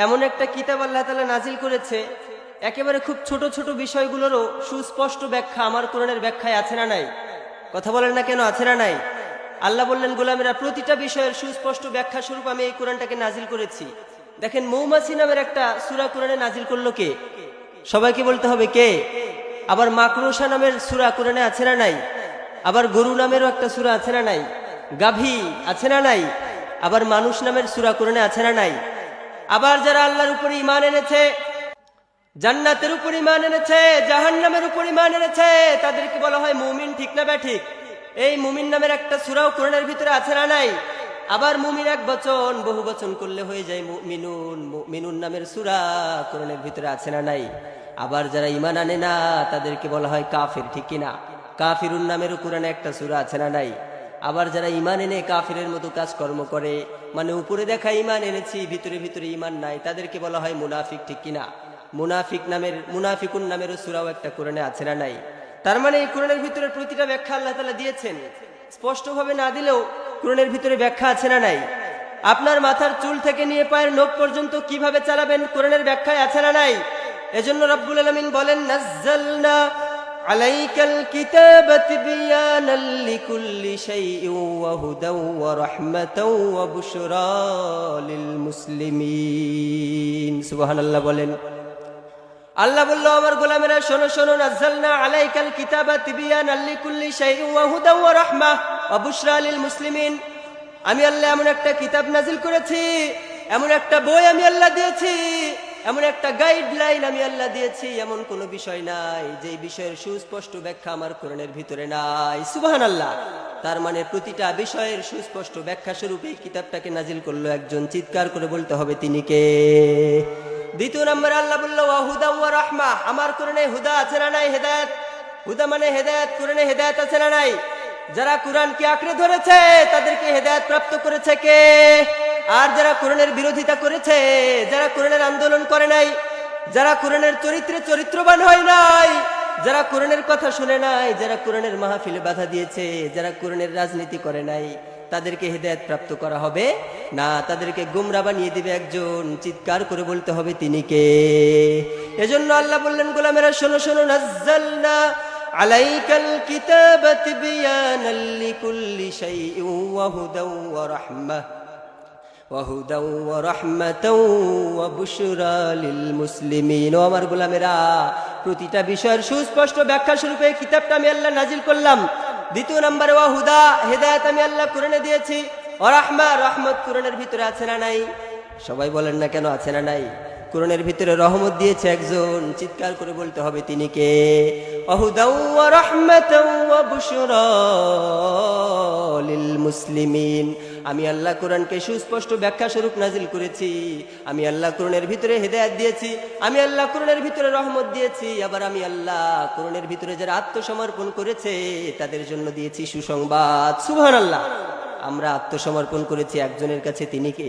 এমন একটা কিতাব আল্লাহ তাআলা নাজিল করেছে, একেবারে খুব ছোট ছোট বিষয়গুলোরও সুস্পষ্ট ব্যাখ্যা আমার কোরআনের ব্যাখ্যায় আছে না নাই? কথা বলেন না কেন, আছে না নাই? আল্লাহ বললেন, গোলামেরা, প্রতিটা বিষয়ের সুস্পষ্ট ব্যাখ্যা স্বরূপ আমি এই কোরআনটাকে নাজিল করেছি। দেখেন, মৌমাছি নামের একটা সূরা কোরআনে নাজিল করলো কে? সবাইকে বলতে হবে কে? আবার মাকড়সা নামের সূরা কোরআনে আছে না নাই? আবার গরু নামেরও একটা সূরা আছে না নাই? গাভী আছে না নাই? আবার মানুষ নামের সূরা কোরআনে আছে না নাই? আবার যারা আল্লাহর উপরে ঈমান এনেছে, জান্নাতের উপর ঈমান এনেছে, জাহান্নামের উপর ঈমান এনেছে, তাদেরকে বলা হয় মুমিন। ঠিক না ঠিক? এই মুমিন নামের একটা সূরাও কোরআনের ভিতরে আছে না নাই? আবার মুমিন এক বচন, বহু বচন করলে হয়ে যায় মুমিনুন। মুমিনুন নামের সূরা কোরআনের ভিতরে আছে না নাই? আবার যারা ঈমান আনে না তাদেরকে বলা হয় কাফির। ঠিক কিনা? কাফিরুন নামেরও কোরআনে একটা সূরা আছে না নাই? আবার যারা ঈমান এনে কাফিরের মতো কাজকর্ম করে, মানে উপরে দেখা ঈমান এনেছি, ভিতরে ভিতরে ঈমান নাই, তাদেরকে বলা হয় মুনাফিক। ঠিক কিনা? মুনাফিকুন নামেরও সূরাও একটা কোরআনে আছে না নাই? তার মানে এই কোরআনের ভিতরে প্রতিটা ব্যাখ্যা আল্লাহ তাআলা দিয়েছেন। স্পষ্টভাবে না দিলেও কোরআনের ভিতরে ব্যাখ্যা আছে না নাই? আপনার মাথার চুল থেকে নিয়ে পায়ের নখ পর্যন্ত কিভাবে চালাবেন, কোরআনের ব্যাখ্যায় আছে না নাই? এজন্য রব্বুল আলামিন বলেন, নাজ্জালনা আলাইকাল কিতাবা তিবয়ানাল লিকুল্লি শাইইন ওয়া হুদাও ওয়া রাহমাতাও ওয়া বুশরা লিল মুসলিমিন। সুবহানাল্লাহ বলেন। আল্লাহ বলল, আমার গোলামেরা শোনো শোনো, নাজ্জালনা আলাইকাল কিতাবা তিবয়ানাল লিকুল্লি শাইইন ওয়া হুদাও ওয়া রাহমা ওয়া বুশরা লিল মুসলিমিন। আমি আল্লাহ এমন একটা কিতাব নাজিল করেছি, এমন একটা বই আমি আল্লাহ দিয়েছি, এমন একটা গাইডলাইন আমি আল্লাহ দিয়েছি, এমন কোনো বিষয় নাই যে বিষয়ের সুস্পষ্ট ব্যাখ্যা আমার কোরআনের ভিতরে নাই। সুবহানাল্লাহ। তার মানে প্রতিটা বিষয়ের সুস্পষ্ট ব্যাখ্যা স্বরূপ এই কিতাবটাকে নাজিল করলো একজন। চিৎকার করে বলতে হবে তিনি কে? দ্বিতীয় নম্বরে আল্লাহ বলল, ওয়া হুদা ওয়া রাহমা। আমার কোরআনে হুদা আছে না নাই? হেদায়েত। হুদা মানে হেদায়েত। কোরআনে হেদায়েত আছে না নাই? যারা কোরআনকে আঁকড়ে ধরেছে তাদেরকে হেদায়েত প্রাপ্ত করেছে কে? আর যারা কোরআনের বিরোধিতা করেছে, যারা কোরআনের আন্দোলন করে নাই, যারা কোরআনের চরিত্রে চরিত্রবান হয় নাই, যারা কোরআনের কথা শুনে নাই, যারা কোরআনের মাহফিলে বাধা দিয়েছে, যারা কোরআনের রাজনীতি করে নাই, তাদেরকে হেদায়েত প্রাপ্ত করা হবে না, তাদেরকে গোমরা বানিয়ে দিবে একজন। চিৎকার করে বলতে হবে তিনি কে? এজন্য আল্লাহ বললেন, গোলামেরা শোনো শোনো, নাজ্জালনা আলাইকাল কিতাবা তিবয়ানাল লিকুল্লি শাইইন ওয়া হুদাও ওয়া রাহমা ওয়া হুদাও ওয়া রাহমাতাও ওয়া বুশরা লিল মুসলিমিন। ও আমার গোলামেরা, প্রতিটা বিষয়ের সুস্পষ্ট ব্যাখ্যা স্বরূপে এই কিতাবটা আমি আল্লাহ নাজিল করলাম। দ্বিতীয় নম্বরে ওয়া হুদা, হেদায়েত আমি আল্লাহ কোরআনে দিয়েছি। ওয়া রাহমা, রহমত কোরআনের ভিতরে আছে না নাই? সবাই বলেন না কেন, আছে না নাই? কোরআনের ভিতরে রহমত দিয়েছে একজন। চিৎকার করে বলতে হবে তিনি কে? ওয়া হুদা ওয়া রাহমাতাও ওয়া বুশরা লিল মুসলিমিন। আমি আল্লাহ কোরআনকে সুস্পষ্ট ব্যাখ্যা স্বরূপ নাজিল করেছি। আমি আল্লাহ কোরআনের ভিতরে হেদায়েত দিয়েছি, আমি আল্লাহ কোরআনের ভিতরে রহমত দিয়েছি। আবার আমি আল্লাহ কোরআনের ভিতরে যারা আত্মসমর্পণ করেছে তাদের জন্য দিয়েছি সুসংবাদ। সুবহানাল্লাহ। আমরা আত্মসমর্পণ করেছি একজনের কাছে, তিনি কে?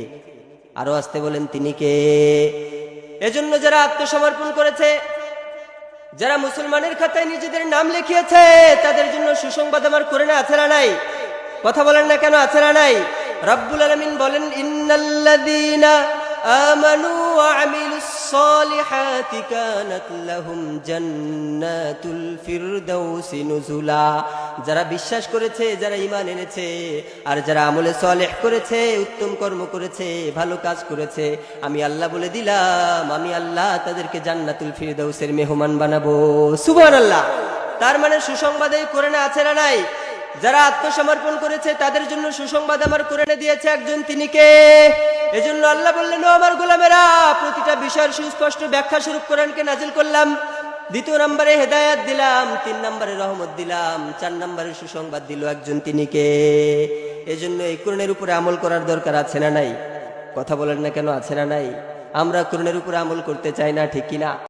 আরো আসতে বলেন, তিনি কে? এজন্য যারা আত্মসমর্পণ করেছে, যারা মুসলমানের খাতায় নিজেদের নাম লিখিয়েছে, তাদের জন্য সুসংবাদ আমার কোরআনে আছে না নাই? কথা বলেন না কেন, আছে না নাই? রব্বুল আলামিন বলেন, ইন্নাল্লাযীনা আমানু ওয়া আমিলুস সালিহাতি কানাত লাহুম জান্নাতুল ফিরদাউসি নুজুলা। যারা বিশ্বাস করেছে, যারা ঈমান এনেছে, আর যারা আমলে সালেহ করেছে, উত্তম কর্ম করেছে, ভালো কাজ করেছে, আমি আল্লাহ বলে দিলাম, আমি আল্লাহ তাদেরকে জান্নাতুল ফিরদাউসের মেহমান বানাবো। সুবহানাল্লাহ। তার মানে সুসংবাদ এই কোরআনে আছে না নাই? যারা আত্মসমর্পণ করেছে তাদের জন্য সুসংবাদ আমার কোরআনে দিয়েছে একজন, তিনি কে? এজন্য আল্লাহ বললেন, ও আমার গোলামেরা, প্রতিটা বিষয়ের সুস্পষ্ট ব্যাখ্যা স্বরূপ কোরআনকে নাজিল করলাম। দ্বিতীয় নম্বরে হেদায়েত দিলাম, 3 নম্বরে রহমত দিলাম, 4 নম্বরে সুসংবাদ দিল একজন, তিনি কে? এজন্য এই কোরআনের উপরে আমল করার দরকার আছে না নাই? কথা বলেন না কেন, আছে না নাই? আমরা কোরআনের উপরে আমল করতে চাই না, ঠিক কিনা?